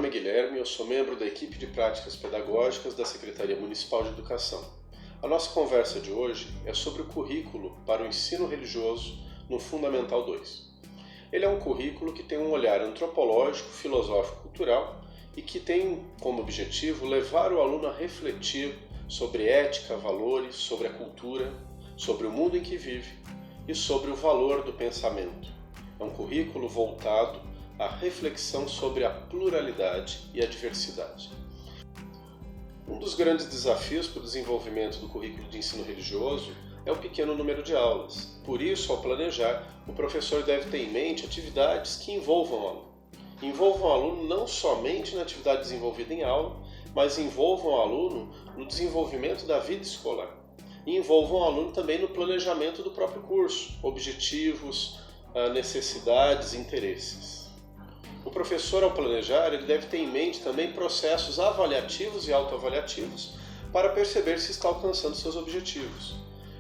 nome é Guilherme, eu sou membro da equipe de práticas pedagógicas da Secretaria Municipal de Educação. A nossa conversa de hoje é sobre o currículo para o ensino religioso no Fundamental 2. Ele é um currículo que tem um olhar antropológico, filosófico, cultural e que tem como objetivo levar o aluno a refletir sobre ética, valores, sobre a cultura, sobre o mundo em que vive e sobre o valor do pensamento. É um currículo voltado à reflexão sobre a pluralidade e a diversidade. Um dos grandes desafios para o desenvolvimento do currículo de ensino religioso é o pequeno número de aulas. Por isso, ao planejar, o professor deve ter em mente atividades que envolvam o aluno. Envolvam o aluno não somente na atividade desenvolvida em aula, mas envolvam o aluno no desenvolvimento da vida escolar. E envolvam o aluno também no planejamento do próprio curso, objetivos, necessidades e interesses. O professor, ao planejar, ele deve ter em mente também processos avaliativos e autoavaliativos para perceber se está alcançando seus objetivos.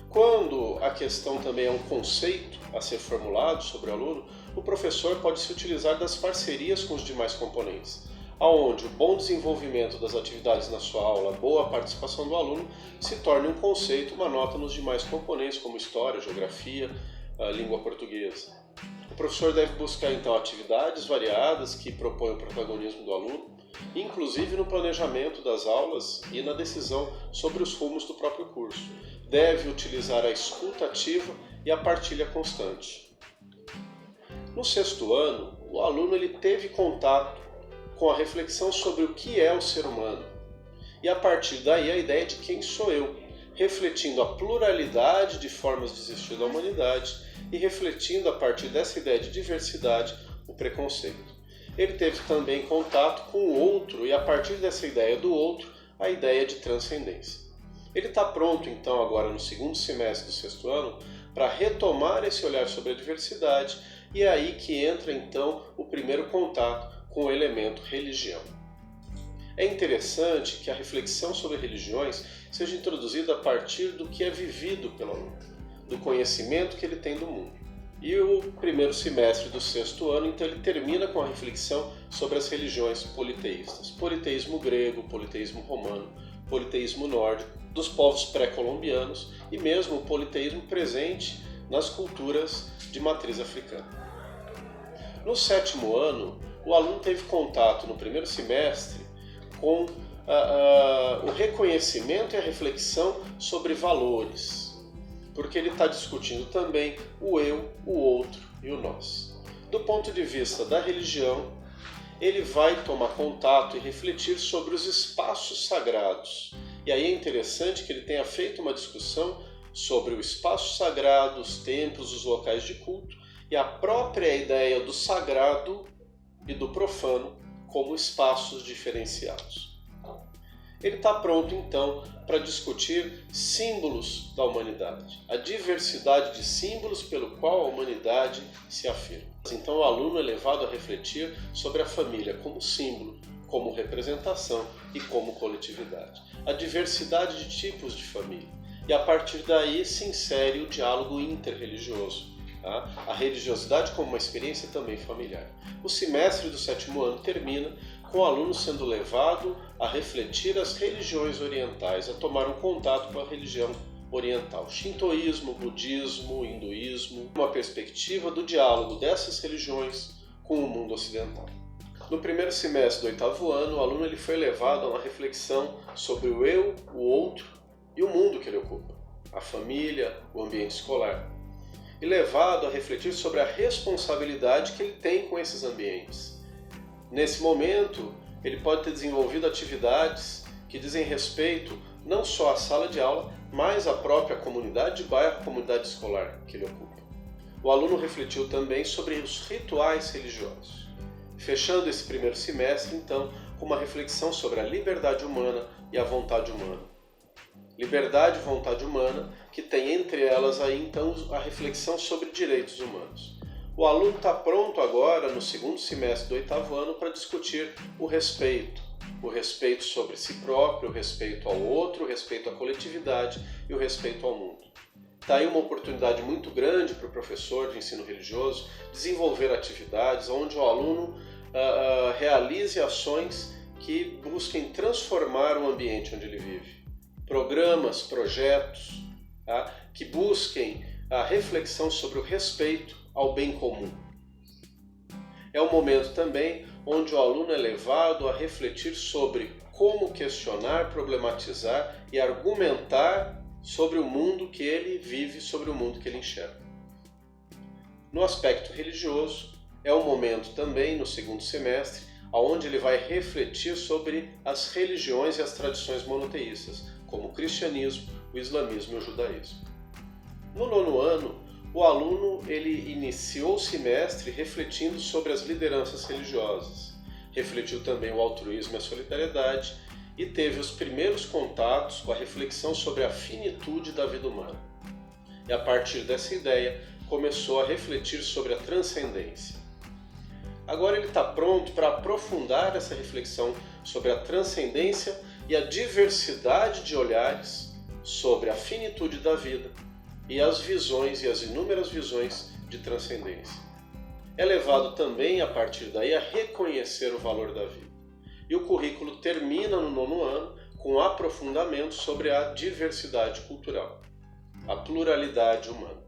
Quando a questão também é um conceito a ser formulado sobre o aluno, o professor pode se utilizar das parcerias com os demais componentes, onde o bom desenvolvimento das atividades na sua aula, a boa participação do aluno, se torne um conceito, uma nota nos demais componentes, como história, geografia, língua portuguesa. O professor deve buscar então atividades variadas que propõem o protagonismo do aluno, inclusive no planejamento das aulas e na decisão sobre os rumos do próprio curso. Deve utilizar a escuta ativa e a partilha constante. No sexto ano, o aluno ele teve contato com a reflexão sobre o que é o ser humano e a partir daí a ideia de quem sou eu, refletindo a pluralidade de formas de existir da humanidade e refletindo a partir dessa ideia de diversidade o preconceito. Ele teve também contato com o outro e a partir dessa ideia do outro a ideia de transcendência. Ele está pronto então agora no segundo semestre do sexto ano para retomar esse olhar sobre a diversidade e é aí que entra então o primeiro contato com o elemento religião. É interessante que a reflexão sobre religiões seja introduzida a partir do que é vivido pelo aluno, do conhecimento que ele tem do mundo. E o primeiro semestre do sexto ano, então, ele termina com a reflexão sobre as religiões politeístas. Politeísmo grego, politeísmo romano, politeísmo nórdico, dos povos pré-colombianos e mesmo o politeísmo presente nas culturas de matriz africana. No sétimo ano, o aluno teve contato no primeiro semestre com o reconhecimento e a reflexão sobre valores, porque ele está discutindo também o eu, o outro e o nós. Do ponto de vista da religião, ele vai tomar contato e refletir sobre os espaços sagrados. E aí é interessante que ele tenha feito uma discussão sobre o espaço sagrado, os templos, os locais de culto e a própria ideia do sagrado e do profano como espaços diferenciados. Ele está pronto, então, para discutir símbolos da humanidade, a diversidade de símbolos pelo qual a humanidade se afirma. Então, o aluno é levado a refletir sobre a família como símbolo, como representação e como coletividade. A diversidade de tipos de família. E, a partir daí, se insere o diálogo interreligioso. A religiosidade como uma experiência também familiar. O semestre do sétimo ano termina com o aluno sendo levado a refletir as religiões orientais, a tomar um contato com a religião oriental. Shintoísmo, budismo, hinduísmo, uma perspectiva do diálogo dessas religiões com o mundo ocidental. No primeiro semestre do oitavo ano, o aluno ele foi levado a uma reflexão sobre o eu, o outro e o mundo que ele ocupa, a família, o ambiente escolar. E levado a refletir sobre a responsabilidade que ele tem com esses ambientes. Nesse momento, ele pode ter desenvolvido atividades que dizem respeito não só à sala de aula, mas à própria comunidade de bairro, comunidade escolar que ele ocupa. O aluno refletiu também sobre os rituais religiosos, fechando esse primeiro semestre, então, com uma reflexão sobre a liberdade humana e a vontade humana. Liberdade e vontade humana, que tem entre elas aí então a reflexão sobre direitos humanos. O aluno está pronto agora, no segundo semestre do oitavo ano, para discutir o respeito sobre si próprio, o respeito ao outro, o respeito à coletividade e o respeito ao mundo. Está aí uma oportunidade muito grande para o professor de ensino religioso desenvolver atividades onde o aluno realize ações que busquem transformar o ambiente onde ele vive. Programas, projetos, tá? Que busquem a reflexão sobre o respeito ao bem comum. É um momento também onde o aluno é levado a refletir sobre como questionar, problematizar e argumentar sobre o mundo que ele vive, sobre o mundo que ele enxerga. No aspecto religioso, é um momento também, no segundo semestre, onde ele vai refletir sobre as religiões e as tradições monoteístas, como o cristianismo, o islamismo e o judaísmo. No nono ano, o aluno ele iniciou o semestre refletindo sobre as lideranças religiosas, refletiu também o altruísmo e a solidariedade e teve os primeiros contatos com a reflexão sobre a finitude da vida humana. E a partir dessa ideia, começou a refletir sobre a transcendência. Agora ele está pronto para aprofundar essa reflexão sobre a transcendência e a diversidade de olhares sobre a finitude da vida e as visões e as inúmeras visões de transcendência. É levado também, a partir daí, a reconhecer o valor da vida. E o currículo termina no nono ano com aprofundamento sobre a diversidade cultural, a pluralidade humana.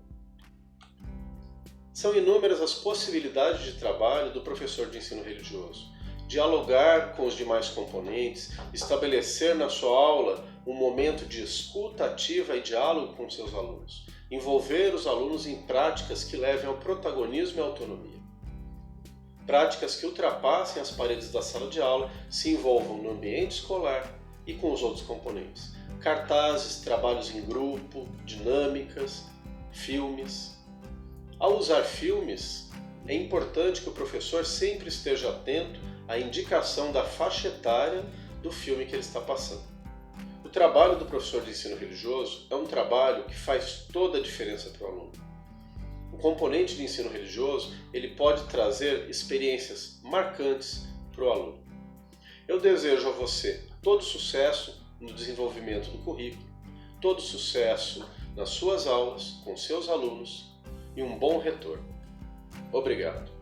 São inúmeras as possibilidades de trabalho do professor de ensino religioso. Dialogar com os demais componentes, estabelecer na sua aula um momento de escuta ativa e diálogo com seus alunos, envolver os alunos em práticas que levem ao protagonismo e à autonomia. Práticas que ultrapassem as paredes da sala de aula, se envolvam no ambiente escolar e com os outros componentes. Cartazes, trabalhos em grupo, dinâmicas, filmes. Ao usar filmes, é importante que o professor sempre esteja atento à indicação da faixa etária do filme que ele está passando. O trabalho do professor de ensino religioso é um trabalho que faz toda a diferença para o aluno. O componente de ensino religioso ele pode trazer experiências marcantes para o aluno. Eu desejo a você todo sucesso no desenvolvimento do currículo, todo sucesso nas suas aulas, com seus alunos e um bom retorno. Obrigado.